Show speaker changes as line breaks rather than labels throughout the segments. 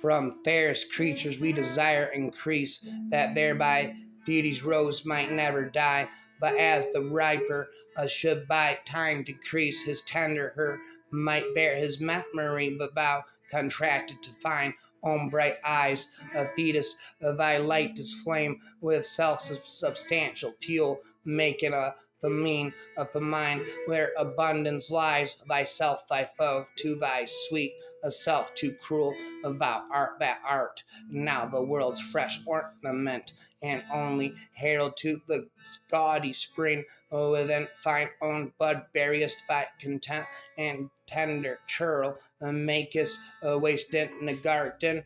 From fairest creatures we desire increase, that thereby beauty's rose might never die. But as the riper should by time decrease, his tender her might bear his memory, but thou contracted to find own bright eyes, feedest thy lightest flame with self-substantial fuel, making the mean of the mind where abundance lies, thyself thy foe, to thy sweet of self too cruel, thou art that art, now the world's fresh ornament, and only herald to the gaudy spring, within thine own bud bearest thy content, and tender churl makest waste in the garden,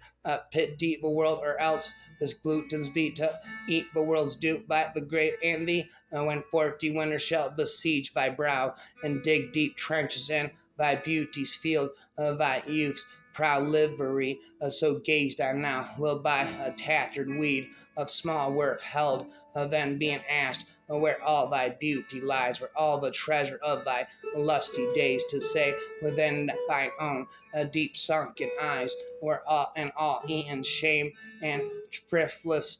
pit deep the world, or else this gluten's be to eat the world's due by the great and thee, when 40 winters shall besiege thy brow, and dig deep trenches in thy beauty's field, thy youth's proud livery, so gazed on now, will by a tattered weed of small worth held, then being asked, where all thy beauty lies, where all the treasure of thy lusty days, to say within thine own deep sunken eyes, where all eaten shame and frivolous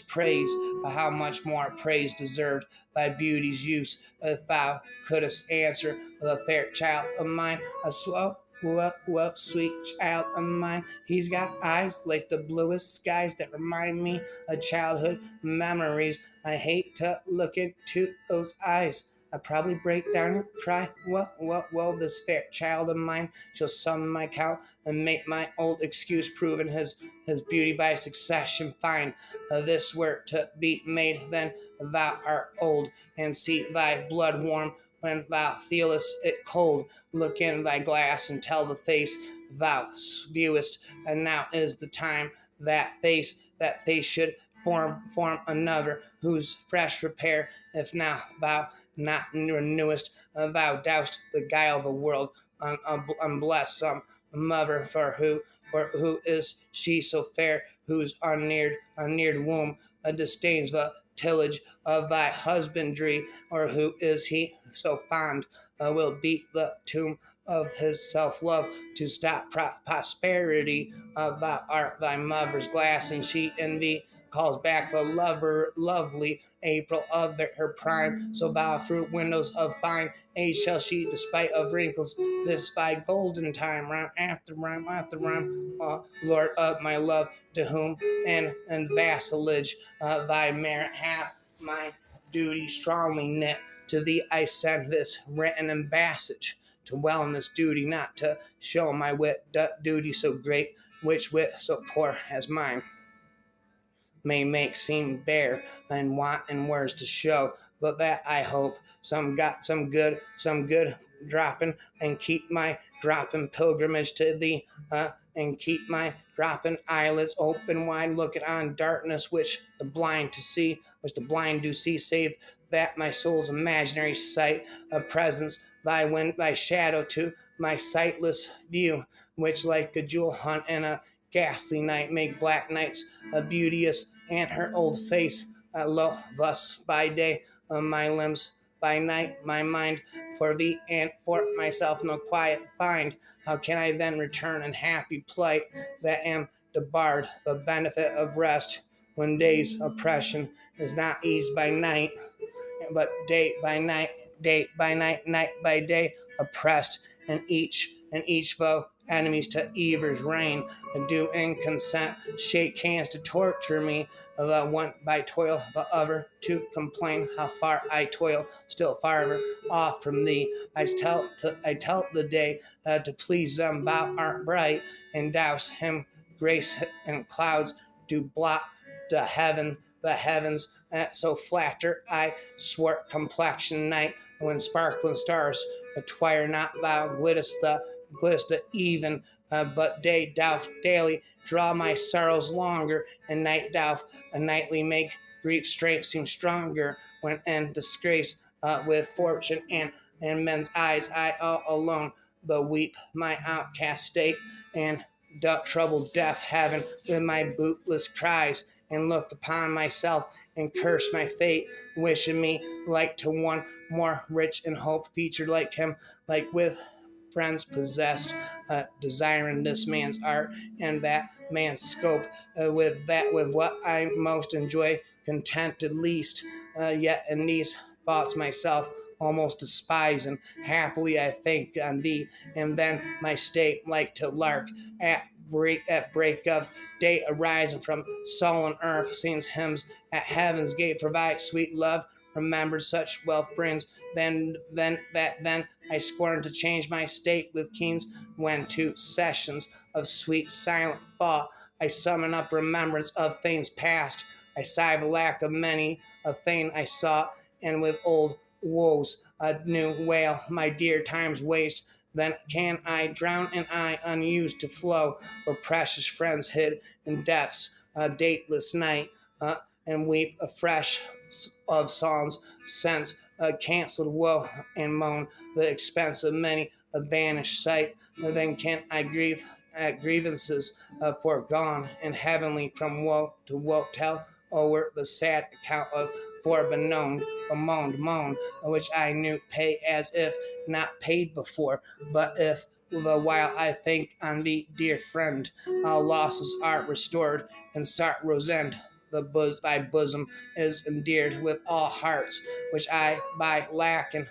praise, how much more praise deserved thy beauty's use, if thou couldst answer the fair child of mine, a slow what, sweet child of mine, he's got eyes like the bluest skies that remind me of childhood memories. I hate to look into those eyes. I probably break down and cry. Well, this fair child of mine shall sum my count and make my old excuse proving his beauty by succession find. This were to be made, then thou art old, and see thy blood warm when thou feelest it cold. Look in thy glass and tell the face thou viewest, and now is the time that face should form another, whose fresh repair, if now thou not renewest, thou dost beguile the world, unbless some mother, for who is she so fair, whose unneared womb disdains the tillage of thy husbandry, or who is he so fond, will beat the tomb of his self-love to stop prosperity. Thou art thy mother's glass, and she in thee calls back the lovely April of her prime. So thou through windows of fine age shall she, despite of wrinkles, this thy golden time, rhyme after rhyme after rhyme, Lord of my love, to whom and vassalage thy merit hath my duty strongly knit. To thee I send this written embassage, to wellness duty, not to show my wit, duty so great, which wit so poor as mine may make seem bare, and want in words to show, but that I hope some good dropping, and keep my dropping pilgrimage to thee, and keep my dropping eyelids open wide, looking on darkness which the blind do see, save that my soul's imaginary sight of presence, thy shadow to my sightless view, which like a jewel hunt in a ghastly night make black nights beauteous, and her old face lo thus by day, my limbs by night, my mind for thee, and for myself no quiet find. How can I then return in happy plight, that am debarred the benefit of rest, when day's oppression is not eased by night, but day by night, night by day, oppressed, and each foe enemies to Ever's reign, do in consent shake hands to torture me, the one by toil, the other to complain how far I toil, still farther off from thee. I tell the day to please them thou art bright, and douse him grace and clouds do blot the heavens, so flatter I swart complexion night, when sparkling stars twire not thou glittest even, but day doth daily draw my sorrows longer, and night doth nightly make grief's strength seem stronger, when in disgrace with fortune and men's eyes I all alone, but weep my outcast state, and trouble deaf heaven with my bootless cries, and look upon myself and curse my fate, wishing me like to one more rich in hope, featured like him, like with friends possessed, desiring this man's art and that man's scope, with what I most enjoy, contented least, yet in these thoughts myself almost despise, and happily I think on thee, and then my state like to lark at break of day arising from sullen earth, sings hymns at heaven's gate, provide sweet love, remembered such wealth brings, then I scorn to change my state with keens, when to sessions of sweet silent thought I summon up remembrance of things past. I sigh the lack of many a thing I sought, and with old woes a new wail my dear time's waste. Then can I drown an eye unused to flow for precious friends hid in death's dateless night, and weep afresh of psalms since cancelled woe, and moan the expense of many a vanished sight. Then can I grieve at grievances foregone, and heavenly from woe to woe tell o'er the sad account of forebeknown bemoaned moan, which I knew pay as if not paid before. But if the while I think on thee, dear friend, all losses are restored, and sorrow's end, thy bosom is endeared with all hearts, which I by lacking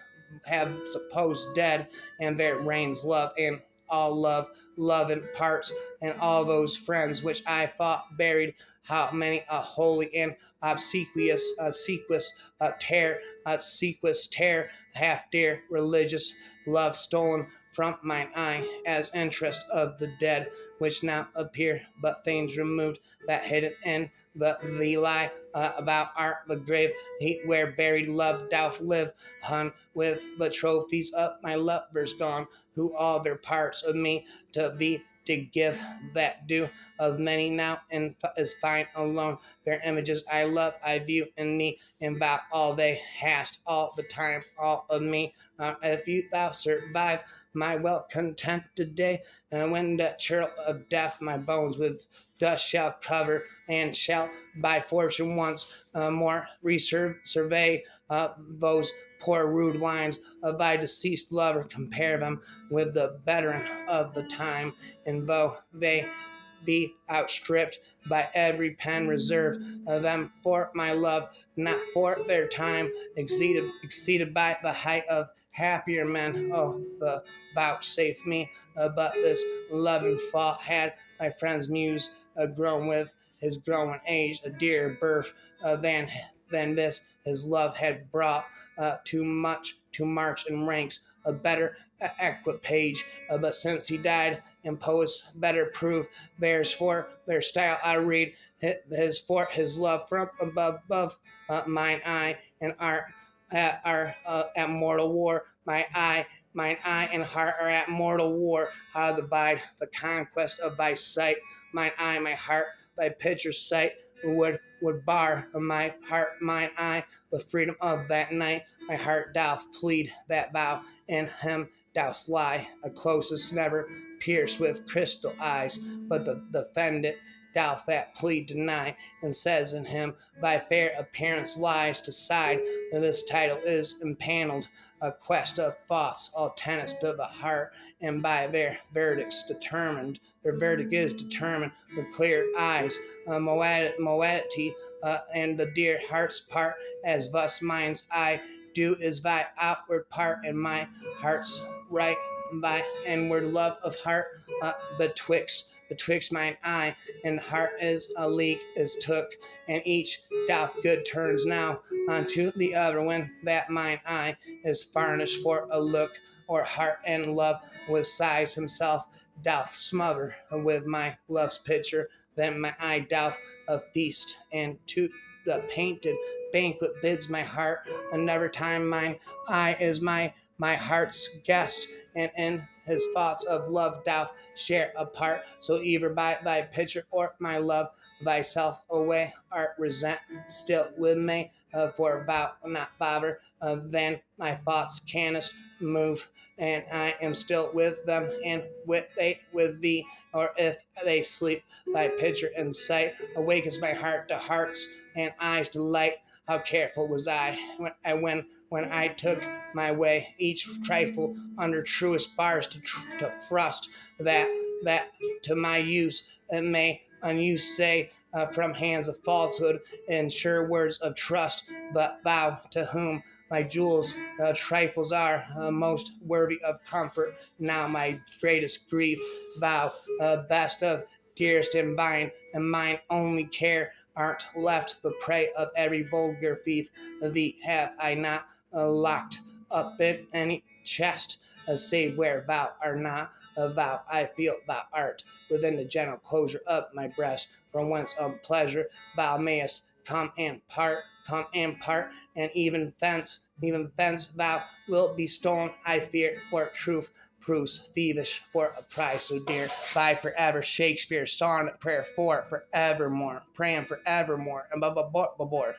have supposed dead, and there reigns love, and all love in parts, and all those friends which I thought buried. How many a holy and obsequious tear, half dear religious love stolen from mine eye, as interest of the dead, which now appear but things removed, that hidden in the lie about art the grave, where buried love doth live, hung with the trophies of my lovers gone, who all their parts of me to thee did give, that do of many now and is fine alone. Their images I love, I view in thee, and about all they hast, all the time, all of me. If thou survive my well contented day, and when the churl of death my bones with dust shall cover, and shall by fortune once more survey those poor rude lines of thy deceased lover, compare them with the veteran of the time, and though they be outstripped by every pen, reserve them for my love, not for their time, exceeded by the height of happier men. Oh, the vouchsafe me but this loving thought, had my friend's muse grown with his growing age a dearer birth than this his love had brought, too much to march in ranks a better equipage, but since he died, and poets better prove theirs for their style, I read his love from above mine eye and art are at mortal war. Mine eye and heart are at mortal war. How divide the conquest of thy sight? Mine eye, my heart, thy picture's sight would bar my heart, mine eye, the freedom of that night. My heart doth plead that thou in him dost lie, a closest never pierced with crystal eyes, but the defendant doth that plea deny, and says in him thy fair appearance lies to side, and this title is impaneled, a quest of thoughts, all tenets to the heart, and by their verdict is determined with clear eyes, moiety, and the dear heart's part, as thus mine's eye do is thy outward part, and my heart's right thy inward love of heart, betwixt mine eye and heart is a league is took, and each doth good turns now unto the other, when that mine eye is farnished for a look, or heart and love with sighs himself doth smother with my love's picture, then my eye doth a feast, and to the painted banquet bids my heart another time. Mine eye is my heart's guest, and in his thoughts of love doth share a part, so either by thy picture or my love thyself away art resent still with me, for thou not father then my thoughts canst move, and I am still with them, and with thee, or if they sleep, thy picture in sight awakens my heart to hearts and eyes delight. How careful was I when when I took my way, each trifle under truest bars to thrust, that to my use it may unused say, from hands of falsehood and sure words of trust, but thou to whom my jewels trifles are most worthy of comfort, now my greatest grief, thou best of dearest in and mine only care, art left the prey of every vulgar thief. Thee have I not locked up in any chest, save where thou art not. Thou I feel thou art within the gentle closure of my breast, from whence of pleasure thou mayest come and part, and even thence thou wilt be stolen. I fear for truth proves thievish for a prize so dear. By forever, Shakespeare, sonnet, prayer for forevermore, praying forevermore, and blah blah blah blah blah.